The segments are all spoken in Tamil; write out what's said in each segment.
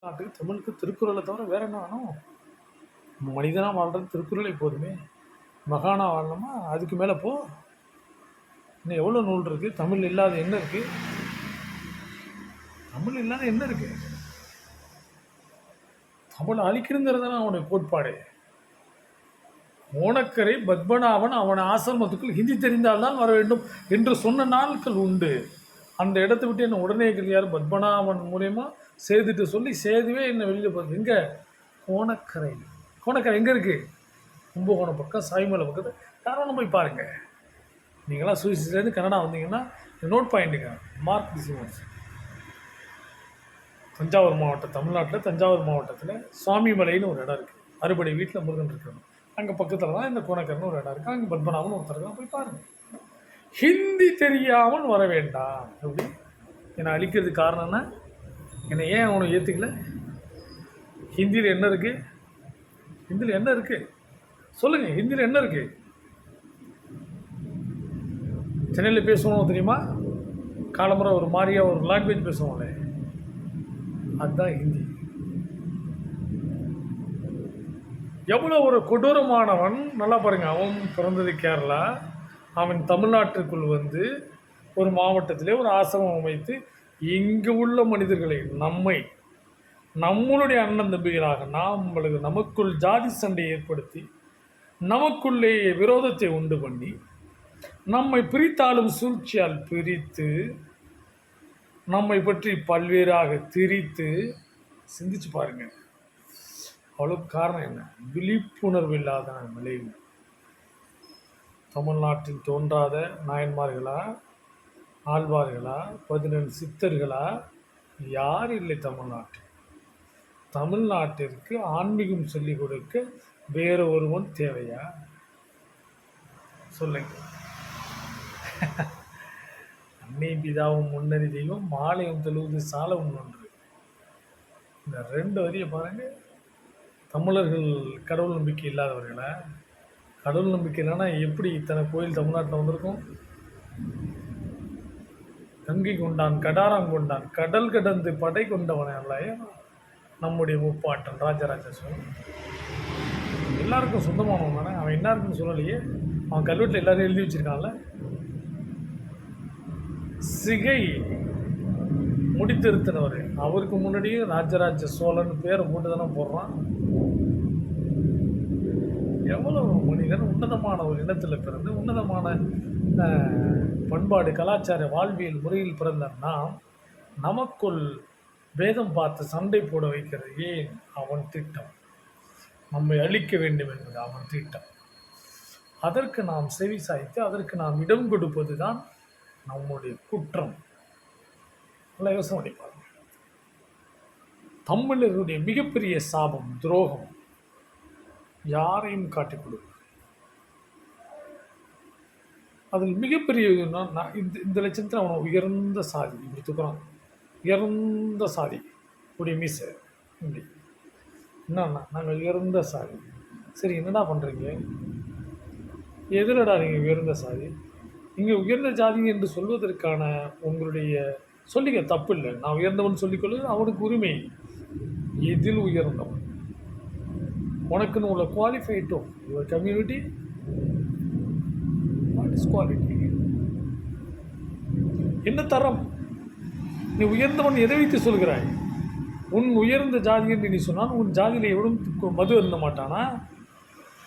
நாட்டுக்கு தமிழுக்கு திருக்குறளை தவிர வேற என்ன வேணும்? மனிதனாக வாழ்றது திருக்குறளை போதுமே. மகானா வாழணுமா அதுக்கு மேலே போ. இன்னும் எவ்வளோ நூல் இருக்குது? தமிழ் இல்லாத என்ன இருக்குது? தமிழ் இல்லாத என்ன இருக்குது? தமிழ் அழிக்கணுங்கிறது தான் அவனுடைய கோட்பாடு. ஓணக்கரை பத்மநாபன் அவன் ஆசிரமத்துக்குள் ஹிந்தி தெரிந்தால்தான் வர வேண்டும் என்று சொன்ன நாட்கள் உண்டு. அந்த இடத்த விட்டு என்ன உடனே யார் பத்மநாபன் மூலயமா சேதுட்டு சொல்லி சேதுவே என்னை வெளியில் போகுது. எங்கே? கோணக்கரை. கோணக்கரை எங்கே இருக்குது? கும்பகோணம் பக்கம், சாய்மலை பக்கத்தில். யாரும் போய் பாருங்கள். நீங்களாம் சுவிஸ்லேருந்து கனடா வந்தீங்கன்னா நோட் பாயிண்ட்டுங்க, மார்க் திஸ் ஒன்ஸ். தஞ்சாவூர் மாவட்டம், தமிழ்நாட்டில் தஞ்சாவூர் மாவட்டத்தில் சுவாமிமலைன்னு ஒரு இடம் இருக்குது. அறுபடை வீட்டில் முருகன் இருக்கணும். அங்கே பக்கத்தில் தான் இந்த கோணக்கரைன்னு ஒரு இடம் இருக்குது. அங்கே பத்மநாபன் ஒருத்தர் தான், போய் பாருங்கள். ஹிந்தி தெரியாமல் வர வேண்டாம். எப்படி என்னை அழிக்கிறதுக்கு காரணம்னா என்னை ஏன் அவனை ஏற்றுக்கல? ஹிந்தியில் என்ன இருக்குது? ஹிந்தியில் என்ன இருக்குது சொல்லுங்கள். ஹிந்தியில் என்ன இருக்குது? சென்னையில் பேசுவோம் தெரியுமா? காலமுறை ஒரு மாதிரியாக ஒரு லாங்குவேஜ் பேசுவோம்ல, அதுதான் ஹிந்தி. எவ்வளோ ஒரு கொடூரமானவன் நல்லா பாருங்க. அவன் பிறந்தது கேரளா. அவன் தமிழ்நாட்டிற்குள் வந்து ஒரு மாவட்டத்திலே ஒரு ஆசிரமம் அமைத்து இங்கு உள்ள மனிதர்களை நம்மளுடைய அண்ணன் தம்பிகளாக நமக்குள் ஜாதி சண்டை ஏற்படுத்தி நமக்குள்ளே விரோதத்தை உண்டு பண்ணி நம்மை பிரித்தாலும் சூழ்ச்சியால் பிரித்து நம்மை பற்றி பல்வேறாக திரித்து சிந்திச்சு பாருங்க. அவ்வளவு காரணம் என்ன? விழிப்புணர்வு இல்லாத விளைவு. தமிழ்நாட்டில் தோன்றாத நாயன்மார்களா, ஆழ்வார்களா, 17 சித்தர்களா யார் இல்லை தமிழ்நாட்டில்? தமிழ்நாட்டிற்கு ஆன்மீகம் சொல்லிக் கொடுக்க வேற ஒருவன் தேவையா? சொல்லுங்க. அன்னை பிதாவும் முன்னறி தெய்வம் மாலையும் தெளிவது சாலவும் ஒன்று. இந்த 2 வரியை பாருங்க. தமிழர்கள் கடவுள் நம்பிக்கை இல்லாதவர்களா? கடவுள் நம்பிக்கை இல்லைன்னா எப்படி இத்தனை கோயில் தமிழ்நாட்டில் வந்திருக்கும்? கங்கை கொண்டான், கடாரம் கொண்டான், கடல் கடந்து படை கொண்டவன் அல்லையா நம்முடைய முப்பாட்டன் ராஜராஜ சோழன். எல்லாருக்கும் சொந்தமானவன் தானே. அவன் எல்லாருக்கும் சொல்லலையே. அவன் கல்வெட்டில் எல்லாரும் எழுதி வச்சிருக்கான்ல. சிகை முடித்திருத்தினவர். அவருக்கு முன்னாடியே ராஜராஜ சோழன் பேரை போட்டு தானே போடுறான். எவ்வளவு மனிதன் உன்னதமான ஒரு இனத்தில் பிறந்து உன்னதமான பண்பாடு கலாச்சார வாழ்வியல் முறையில் பிறந்த நமக்குள் வேதம் பார்த்து சண்டை போட வைக்கிறது ஏன்? அவன் திட்டம். நம்மை அழிக்க வேண்டும் என்பது அவன் திட்டம். அதற்கு நாம் செவி சாய்த்து அதற்கு நாம் இடம் கொடுப்பது தான் நம்முடைய குற்றம். நல்லா யோசனை பண்ணிப்பாங்க. தமிழர்களுடைய மிகப்பெரிய சாபம் துரோகம். யாரையும் காட்டிக் கொடுக்கும். அதில் மிகப்பெரிய இந்த லட்சத்தில் அவனை உயர்ந்த சாதி இப்படி தூக்குறான். உயர்ந்த சாதி உடைய மீசை இப்படி என்னன்னா நாங்கள் உயர்ந்த சாதி. சரி, என்னடா பண்ணுறீங்க? எதிரடா நீங்கள் உயர்ந்த சாதி? இங்கே உயர்ந்த ஜாதி என்று சொல்வதற்கான உங்களுடைய சொல்லிக்க தப்பு இல்லை. நான் உயர்ந்தவன் சொல்லிக்கொள்வது அவனுக்கு உரிமை. எதில் உயர்ந்தவன்? உனக்குன்னு உள்ள குவாலிஃபைட்டோ your community, what is quality? என்ன தரம்? நீ உயர்ந்தவன் எதை வைத்து சொல்கிறாய்? உன் உயர்ந்த ஜாதி என்று நீ சொன்னால் உன் ஜாதியில் எவரும் மது இருந்த மாட்டானா?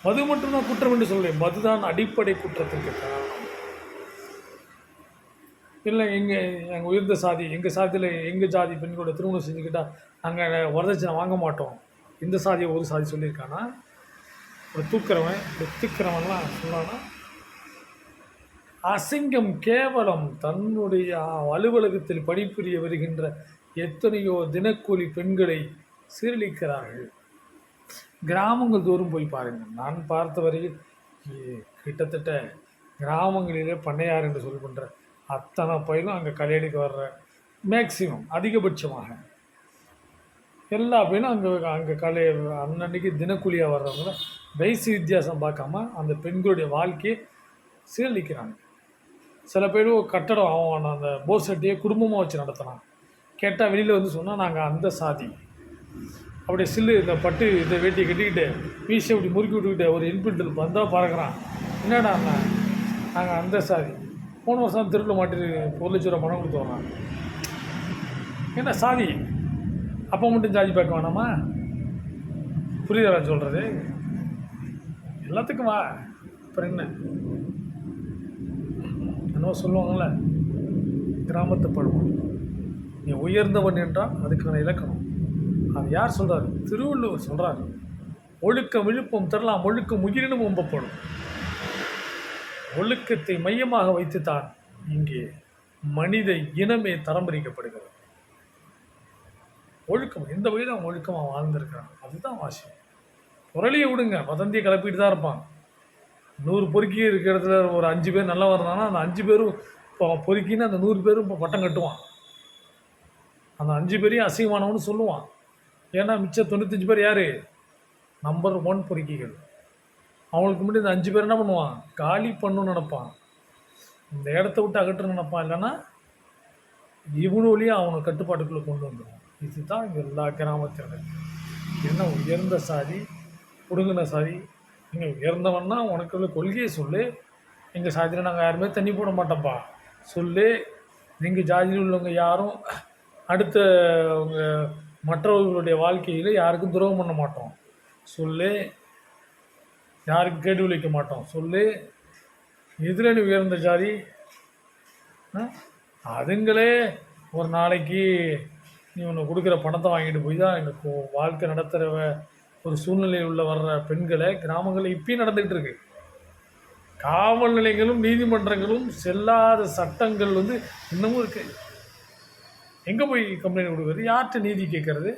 மது மட்டும்தான் குற்றம் என்று சொல்கிறேன். மதுதான் அடிப்படை குற்றத்திற்கு காரணம். இல்லை எங்கள் உயர்ந்த சாதி, எங்கள் சாதியில் எங்கள் ஜாதி பெண்களோட திருமணம் செஞ்சுக்கிட்டால் நாங்கள் வரதட்சணை வாங்க மாட்டோம். இந்த சாதியை ஒரு சாதி சொல்லியிருக்கானா? ஒரு தூக்கிறவன்லாம் சொன்னான்னா அசிங்கம், கேவலம். தன்னுடைய அலுவலகத்தில் பணிபுரிய வருகின்ற எத்தனையோ தினக்கூலி பெண்களை சீரழிக்கிறார்கள். கிராமங்கள் தோறும் போய் பாருங்கள். நான் பார்த்த வரையில் கிட்டத்தட்ட கிராமங்களிலே பண்ணையார் என்று சொல்கின்ற அத்தனை பயிலும் அங்கே கல்யாணிக்கு வர்ற மேக்சிமம் அதிகபட்சமாக எல்லா பையனும் அங்கே அன்னன்னைக்கு தினக்கூலியாக வர்றவங்கள வயசு வித்தியாசம் பார்க்காம அந்த பெண்களுடைய வாழ்க்கையை சீரழிக்கிறாங்க. சில பேர் கட்டடம் அவன் அந்த போர்சட்டியை குடும்பமாக வச்சு நடத்துகிறான். கேட்டால் வெளியில் வந்து சொன்னால் நாங்கள் அந்த சாதி. அப்படியே சில்லு இந்த பட்டு இந்த வேட்டியை கட்டிக்கிட்டு மீசை அப்படி முறுக்கி விட்டுக்கிட்டு ஒரு இன்பில்டர் வந்தால் பறக்கிறான். என்னடா நாங்கள் அந்த சாதி போன வருஷம் திருப்பில் மாட்டி 1,00,000 பணம் கொடுத்து வர்றான். என்ன சாதி அப்போ மட்டும் ஜாதி பார்க்க வேணாமா? புரியுதா சொல்கிறது? எல்லாத்துக்கும் வா. அப்புறம் என்னவோ சொல்லுவாங்கள்ல கிராமத்து பழமொழி, நீ உயர்ந்தவன் என்றால் அதுக்கான இலக்கணம். அது யார் சொல்கிறார்? திருவள்ளுவர் சொல்கிறார். ஒழுக்கம் விழுப்பம் தரலாம், ஒழுக்கம் உயிரினும் ஒம்பப்படும். ஒழுக்கத்தை மையமாக வைத்துத்தான் இங்கே மனித இனமே தரம் பிரிக்கப்படுகிறது. ஒழுக்கம் எந்த வகையில் அவன் ஒழுக்கமாக வாழ்ந்திருக்கிறான், அதுதான் வாசியம். புரளியை விடுங்க, வதந்தியை கிளப்பிட்டு தான் இருப்பான். 100 பொறுக்கி இருக்கிற இடத்துல ஒரு 5 பேர் நல்லா வர்றான்னா அந்த 5 பேரும் இப்போ பொறுக்கின்னு அந்த 100 பேரும் இப்போ பட்டம் கட்டுவான். அந்த 5 பேரையும் அசிங்கமானவனு சொல்லுவான். ஏன்னா மிச்சம் 95 பேர் யார்? நம்பர் 1 பொறுக்கிகள். அவங்களுக்கு முன்னாடி இந்த 5 பேர் என்ன பண்ணுவான்? காலி பண்ணணும்னு நினப்பான், இந்த இடத்த விட்டு அகற்ற நினப்பான். இல்லைன்னா இவனு வழியாக அவனை கட்டுப்பாட்டுக்குள்ளே கொண்டு வந்துடுவான். இதுதான் இங்கே எல்லா கிராமத்தில். என்ன உயர்ந்த சாதி பிடுங்கின சாதி. நீங்கள் உயர்ந்தவன்னா உனக்குள்ள கொள்கையை சொல்லு. எங்கள் சாதியில் நாங்கள் யாருமே தண்ணி போட மாட்டோம்ப்பா சொல்லு. எங்கள் ஜாதியில் உள்ளவங்க யாரும் அடுத்த மற்றவர்களுடைய வாழ்க்கையில் யாருக்கும் துரோகம் பண்ண மாட்டோம் சொல்லு. யாருக்கும் கேடு விளைவிக்க மாட்டோம் சொல்லு. இதில் நீ உயர்ந்த ஜாதி? அதுங்களே ஒரு நாளைக்கு நீ ஒன்று கொடுக்குற பணத்தை வாங்கிட்டு போய் தான் எங்கள் வாழ்க்கை நடத்துகிற ஒரு சூழ்நிலையில் உள்ள வர்ற பெண்களை கிராமங்களில் இப்பயும் நடந்துக்கிட்டு இருக்கு. காவல் நிலையங்களும் நீதிமன்றங்களும் செல்லாத சட்டங்கள் இன்னமும் இருக்கு. எங்கே போய் கம்ப்ளைண்ட் கொடுக்குறது? யார்கிட்ட நீதி கேட்கறது?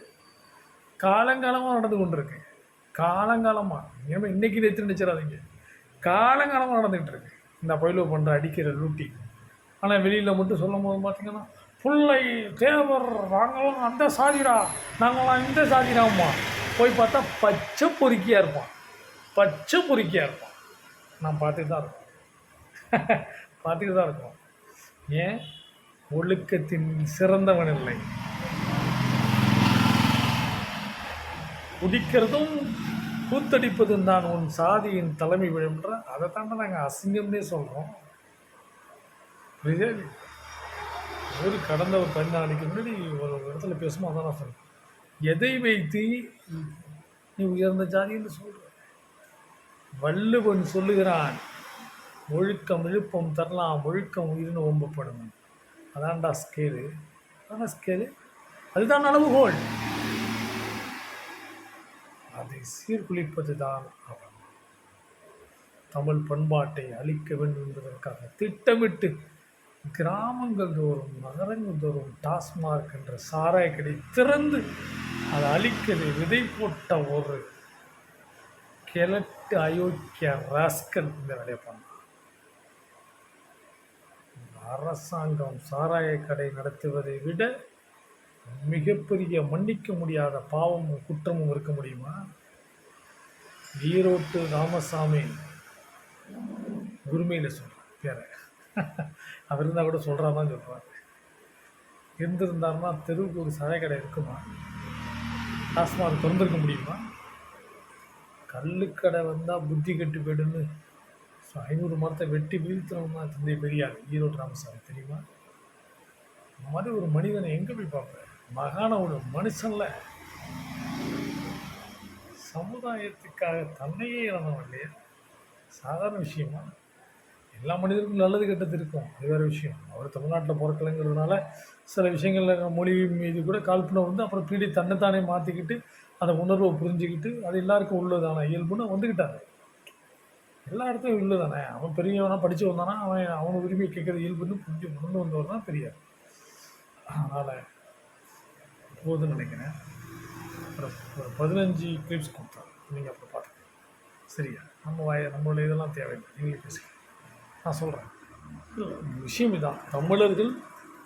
காலங்காலமாக நடந்து கொண்டு இருக்கு. காலங்காலமாக ஏன்னா இன்றைக்கி நேற்று நினச்சிடாதீங்க, காலங்காலமாக நடந்துக்கிட்டு இருக்கு இந்த பயிலோ பண்ணுற அடிக்கிற லூட்டி. ஆனால் வெளியில் மட்டும் சொல்லும் போது பார்த்திங்கன்னா, பிள்ளை தேவர் நாங்களாம் அந்த சாதிடா, நாங்களாம் இந்த சாதிடாம்மா. போய் பார்த்தா பச்சை பொறுக்கியாக இருப்பான், பச்சை பொறுக்கியாக இருப்பான். நான் பார்த்துட்டு தான் இருக்கோம், பார்த்துட்டு தான் இருக்கோம். ஏன்? ஒழுக்கத்தின் சிறந்தவன் இல்லை. குடிக்கிறதும் கூத்தடிப்பதும் தான் உன் சாதியின் தலைமை விழுன்ற. அதை தாண்ட நாங்கள் அசிங்கம்னே சொல்கிறோம். புரியுது? கடந்த ஒரு 14 நாளைக்கு முன்னாடி ஒரு இடத்துல பேசும்போது அதான் நான் சொல்கிறேன். எதை வைத்து நீ உயர்ந்த ஜாதின்னு சொல்கிற? வள்ளுவன் சொல்லுகிறான், ஒழுக்கம் விழுப்பம் தரலாம், ஒழுக்கம் உயிரினு ஒம்பப்படும். அதான்டா ஸ்கேலு, அதான் ஸ்கேலு, அதுதான் அளவுகோல். அதை சீர்குலைப்பது தான் அவன். தமிழ் பண்பாட்டை அழிக்க வேண்டும் என்பதற்காக திட்டமிட்டு கிராமங்கள் தோறும் நகரங்கள் தோறும் டாஸ்மார்க் என்ற சாராய கடை திறந்து அதை அழிக்கிறது விதை போட்ட ஒரு கிழட்டு அயோக்கிய ராஸ்கல் இந்த வேலையை பண்ணான். அரசாங்கம் சாராய கடை நடத்துவதை விட மிகப்பெரிய மன்னிக்க முடியாத பாவமும் குற்றமும் இருக்க முடியுமா? ஈரோட்டு ராமசாமி குருமையில் சொல்கிறார் பேரை, அவர் இருந்தால் கூட சொல்கிறாதான் சொல்கிறார். இருந்திருந்தாருன்னா தெருவுக்கு ஒரு சாராய கடை இருக்குமா? டாஸ்மாக் திறந்துருக்க முடியுமா? கல்லுக்கடை வந்தால் புத்தி கட்டு போய்டுன்னு 500 மரத்தை வெட்டி வீழ்த்தினோம்னா தந்தை பெரியார் ஈரோடு ராமசாமி தெரியுமா? இந்த மாதிரி ஒரு மனிதனை எங்கே போய் பார்ப்பேன்? மகான ஒரு மனுஷன்ல சமுதாயத்துக்காக தன்னையே இழந்தவன் இல்லையா? சாதாரண விஷயமா? எல்லா மனிதருக்கும் நல்லது கெட்டது இருக்கும், அது வேறு விஷயம். அவர் தமிழ்நாட்டில் பிறக்கலைங்கிறதுனால சில விஷயங்களில் மொழி மீது கூட காழ்ப்புணர்வு அப்புறம் பீடி தன்னைத்தானே மாற்றிக்கிட்டு அந்த உணர்வை புரிஞ்சுக்கிட்டு அது எல்லாருக்கும் உள்ளதான இயல்புன்னு வந்துக்கிட்டாரு. எல்லா இடத்துலையும் உள்ளதானே. அவன் பெரியவனாக படித்து வந்தானா அவனை விரும்பி கேட்குற இயல்புன்னு புரிஞ்சு உணர்ந்து வந்தவர் தான் பெரியார். அதனால் போதுன்னு நினைக்கிறேன். அப்புறம் ஒரு 15 கிளிப்ஸ் கொடுத்தாரு, நீங்கள் அப்புறம் பார்த்துக்கணும். சரியா? நம்மளுடைய இதெல்லாம் தேவையில்லை, நீங்களே பேசுங்க. நான் சொல்கிறேன், விஷயம் இதான். தமிழர்கள்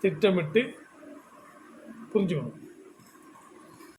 திட்டமிட்டு புரிஞ்சுக்கணும்.